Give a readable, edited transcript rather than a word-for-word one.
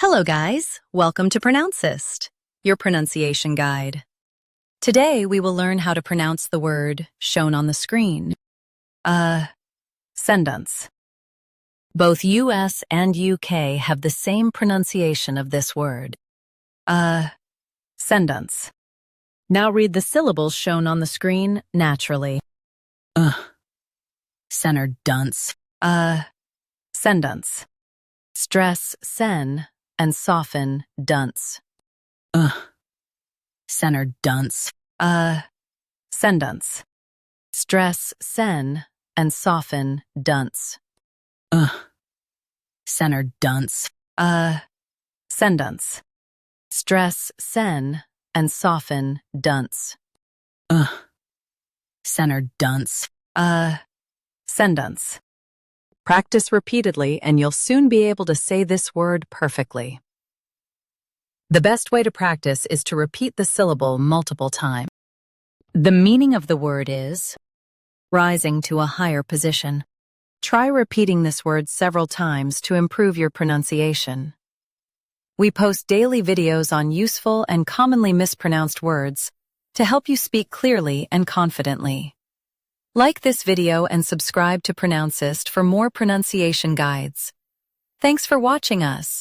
Hello guys, welcome to Pronouncist, your pronunciation guide. Today we will learn how to pronounce the word shown on the screen. Ascendance. Both US and UK have the same pronunciation of this word. Ascendance. Now read the syllables shown on the screen naturally. Centered dunce. Ascendance. Stress sen and soften dunce. Centered dunce. Ascendance. Stress sen and soften dunce. Centered dunce. Ascendance. Stress sen and soften dunce. Centered dunce. Ascendance. Practice repeatedly and you'll soon be able to say this word perfectly. The best way to practice is to repeat the syllable multiple times. The meaning of the word is rising to a higher position. Try repeating this word several times to improve your pronunciation. We post daily videos on useful and commonly mispronounced words to help you speak clearly and confidently. Like this video and subscribe to Pronouncist for more pronunciation guides. Thanks for watching us.